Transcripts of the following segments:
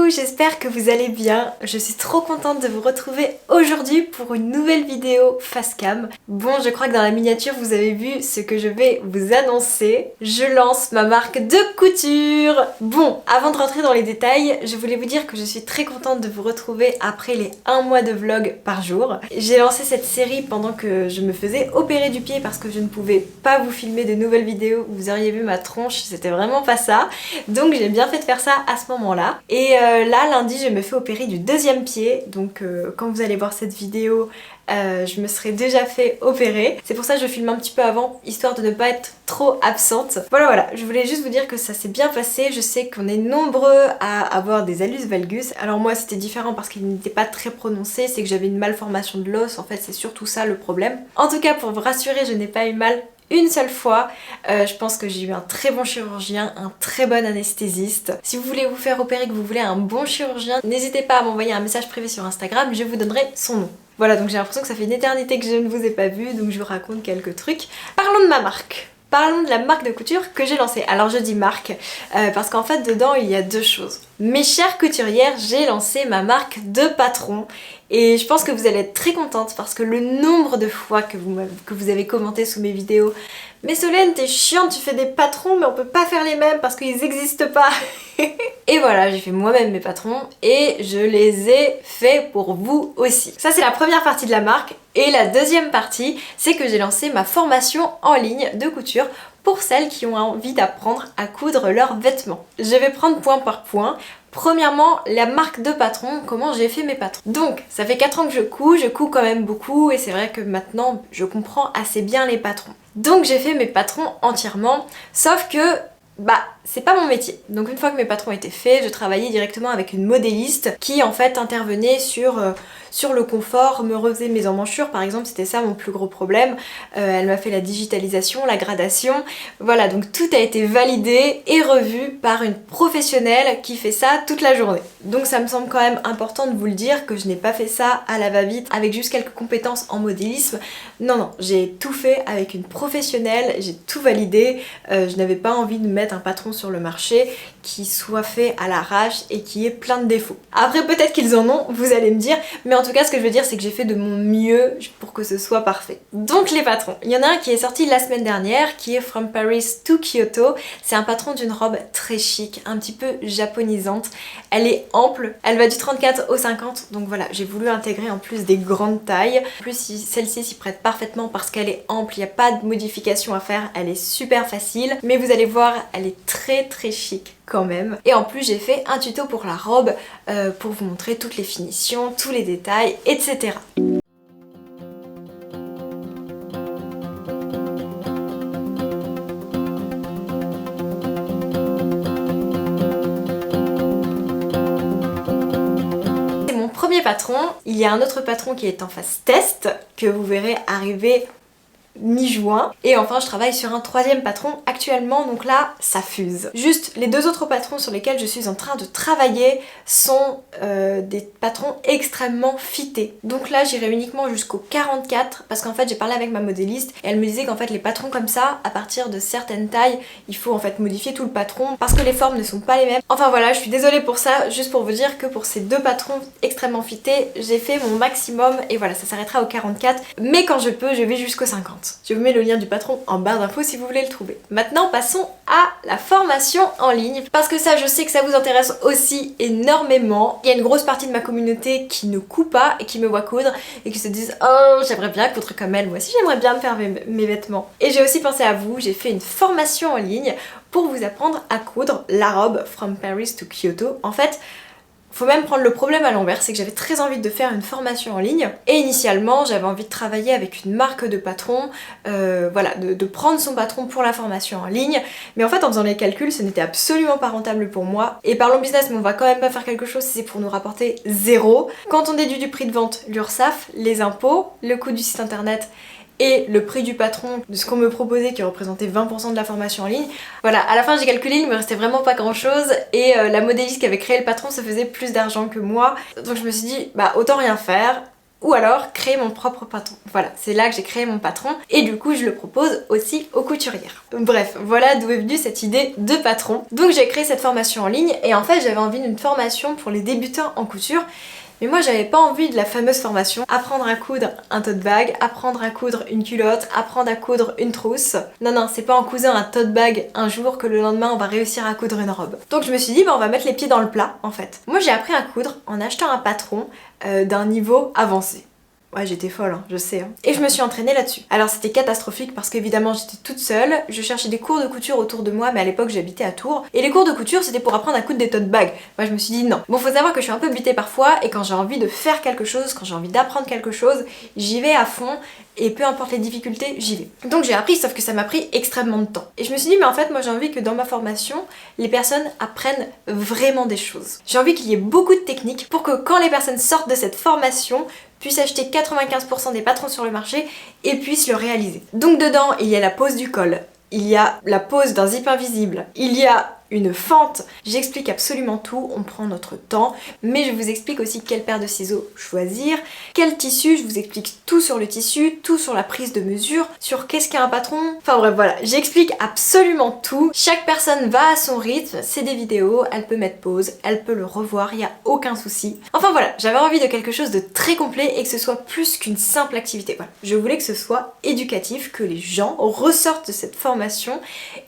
Coucou, j'espère que vous allez bien. Je suis trop contente de vous retrouver aujourd'hui pour une nouvelle vidéo face cam. Bon, je crois que dans la miniature vous avez vu ce que je vais vous annoncer. Je lance ma marque de couture. Bon, avant de rentrer dans les détails, je voulais vous dire que je suis très contente de vous retrouver après les 1 mois de vlog par jour. J'ai lancé cette série pendant que je me faisais opérer du pied parce que je ne pouvais pas vous filmer de nouvelles vidéos où vous auriez vu ma tronche, c'était vraiment pas ça. Donc j'ai bien fait de faire ça à ce moment-là. Et là, lundi, je me fais opérer du 2e pied. Donc quand vous allez voir cette vidéo, je me serais déjà fait opérer. C'est pour ça que je filme un petit peu avant, histoire de ne pas être trop absente. Voilà, je voulais juste vous dire que ça s'est bien passé. Je sais qu'on est nombreux à avoir des allus valgus. Alors moi, c'était différent parce qu'il n'était pas très prononcé. C'est que j'avais une malformation de l'os. En fait, c'est surtout ça le problème. En tout cas, pour vous rassurer, je n'ai pas eu mal une seule fois. Je pense que j'ai eu un très bon chirurgien, un très bon anesthésiste. Si vous voulez vous faire opérer, que vous voulez un bon chirurgien, n'hésitez pas à m'envoyer un message privé sur Instagram, je vous donnerai son nom. Voilà, donc j'ai l'impression que ça fait une éternité que je ne vous ai pas vu, donc je vous raconte quelques trucs. Parlons de ma marque. Parlons de la marque de couture que j'ai lancée. Alors je dis marque parce qu'en fait dedans il y a deux choses. Mes chères couturières, j'ai lancé ma marque de patron et je pense que vous allez être très contente parce que le nombre de fois que vous avez commenté sous mes vidéos « Mais Solène, t'es chiante, tu fais des patrons mais on peut pas faire les mêmes parce qu'ils n'existent pas !» Et voilà, j'ai fait moi-même mes patrons et je les ai faits pour vous aussi. Ça c'est la première partie de la marque. Et la deuxième partie, c'est que j'ai lancé ma formation en ligne de couture pour celles qui ont envie d'apprendre à coudre leurs vêtements. Je vais prendre point par point. Premièrement, la marque de patron, comment j'ai fait mes patrons. Donc, ça fait 4 ans que je couds quand même beaucoup et c'est vrai que maintenant je comprends assez bien les patrons. Donc j'ai fait mes patrons entièrement, sauf que c'est pas mon métier. Donc une fois que mes patrons étaient faits, je travaillais directement avec une modéliste qui en fait intervenait sur le confort, me refaisait mes emmanchures par exemple, c'était ça mon plus gros problème. Elle m'a fait la digitalisation, la gradation, voilà, donc tout a été validé et revu par une professionnelle qui fait ça toute la journée. Donc ça me semble quand même important de vous le dire que je n'ai pas fait ça à la va-vite avec juste quelques compétences en modélisme. Non, j'ai tout fait avec une professionnelle, j'ai tout validé, je n'avais pas envie de mettre un patron sur le marché qui soit fait à l'arrache et qui ait plein de défauts. Après peut-être qu'ils en ont, vous allez me dire, mais en tout cas ce que je veux dire c'est que j'ai fait de mon mieux pour que ce soit parfait. Donc les patrons, il y en a un qui est sorti la semaine dernière qui est From Paris to Kyoto. C'est un patron d'une robe très chic, un petit peu japonisante. Elle est ample, elle va du 34 au 50, donc voilà, j'ai voulu intégrer en plus des grandes tailles. En plus celle-ci s'y prête parfaitement parce qu'elle est ample, il n'y a pas de modification à faire, elle est super facile, mais vous allez voir, elle est très chic quand même. Et en plus j'ai fait un tuto pour la robe pour vous montrer toutes les finitions, tous les détails, etc. C'est mon premier patron. Il y a un autre patron qui est en phase test que vous verrez arriver mi-juin. Et enfin je travaille sur un 3e patron actuellement, donc là ça fuse. Juste les 2 autres patrons sur lesquels je suis en train de travailler sont des patrons extrêmement fités. Donc là j'irai uniquement jusqu'au 44 parce qu'en fait j'ai parlé avec ma modéliste et elle me disait qu'en fait les patrons comme ça, à partir de certaines tailles, il faut en fait modifier tout le patron parce que les formes ne sont pas les mêmes. Enfin voilà, je suis désolée pour ça, juste pour vous dire que pour ces 2 patrons extrêmement fités, j'ai fait mon maximum et voilà, ça s'arrêtera au 44, mais quand je peux, je vais jusqu'au 50. Je vous mets le lien du patron en barre d'infos si vous voulez le trouver. Maintenant passons à la formation en ligne parce que ça je sais que ça vous intéresse aussi énormément. Il y a une grosse partie de ma communauté qui ne coud pas et qui me voit coudre et qui se disent « Oh j'aimerais bien coudre comme elle, moi aussi j'aimerais bien me faire mes vêtements ». Et j'ai aussi pensé à vous, j'ai fait une formation en ligne pour vous apprendre à coudre la robe From Paris to Kyoto. En fait, faut même prendre le problème à l'envers, c'est que j'avais très envie de faire une formation en ligne et initialement j'avais envie de travailler avec une marque de patron, voilà, de prendre son patron pour la formation en ligne, mais en fait en faisant les calculs ce n'était absolument pas rentable pour moi et parlons business mais on va quand même pas faire quelque chose si c'est pour nous rapporter 0. Quand on déduit du prix de vente l'URSSAF, les impôts, le coût du site internet et le prix du patron de ce qu'on me proposait qui représentait 20% de la formation en ligne. Voilà, à la fin j'ai calculé, il me restait vraiment pas grand chose et la modéliste qui avait créé le patron se faisait plus d'argent que moi. Donc je me suis dit, autant rien faire. ou alors créer mon propre patron. Voilà, c'est là que j'ai créé mon patron et du coup je le propose aussi aux couturières. Bref, voilà d'où est venue cette idée de patron. Donc j'ai créé cette formation en ligne et en fait j'avais envie d'une formation pour les débutants en couture. Mais moi j'avais pas envie de la fameuse formation apprendre à coudre un tote bag, apprendre à coudre une culotte, apprendre à coudre une trousse. Non, c'est pas en cousant un tote bag un jour que le lendemain on va réussir à coudre une robe. Donc je me suis dit bah on va mettre les pieds dans le plat en fait. Moi j'ai appris à coudre en achetant un patron d'un niveau avancé. Ouais, j'étais folle, hein, je sais. Hein. Et je me suis entraînée là-dessus. Alors c'était catastrophique parce qu'évidemment j'étais toute seule, je cherchais des cours de couture autour de moi, mais à l'époque j'habitais à Tours. Et les cours de couture c'était pour apprendre à coudre des tote bags. Moi je me suis dit non. Bon, faut savoir que je suis un peu butée parfois et quand j'ai envie de faire quelque chose, quand j'ai envie d'apprendre quelque chose, j'y vais à fond et peu importe les difficultés, j'y vais. Donc j'ai appris, sauf que ça m'a pris extrêmement de temps. Et je me suis dit mais en fait moi j'ai envie que dans ma formation, les personnes apprennent vraiment des choses. J'ai envie qu'il y ait beaucoup de techniques pour que quand les personnes sortent de cette formation, puissent acheter 95% des patrons sur le marché et puissent le réaliser. Donc dedans, il y a la pose du col, il y a la pose d'un zip invisible, il y a une fente, j'explique absolument tout, on prend notre temps, mais je vous explique aussi quelle paire de ciseaux choisir, quel tissu, je vous explique tout sur le tissu, tout sur la prise de mesure, sur qu'est-ce qu'un patron, enfin bref voilà, j'explique absolument tout, chaque personne va à son rythme, c'est des vidéos, elle peut mettre pause, elle peut le revoir, il n'y a aucun souci. Enfin voilà, j'avais envie de quelque chose de très complet et que ce soit plus qu'une simple activité, voilà. Je voulais que ce soit éducatif, que les gens ressortent de cette formation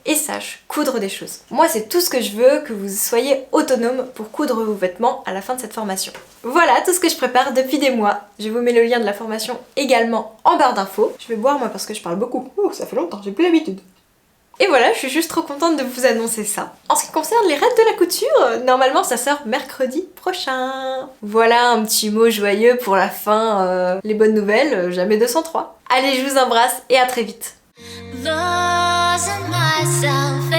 et sachent coudre des choses. Moi c'est tout ce que je veux, que vous soyez autonome pour coudre vos vêtements à la fin de cette formation. Voilà tout ce que je prépare depuis des mois. Je vous mets le lien de la formation également en barre d'infos. Je vais boire moi parce que je parle beaucoup. Oh, ça fait longtemps, j'ai plus l'habitude. Et voilà, je suis juste trop contente de vous annoncer ça. En ce qui concerne les règles de la couture, normalement ça sort mercredi prochain. Voilà un petit mot joyeux pour la fin, les bonnes nouvelles, jamais 203. Allez, je vous embrasse et à très vite. Losing myself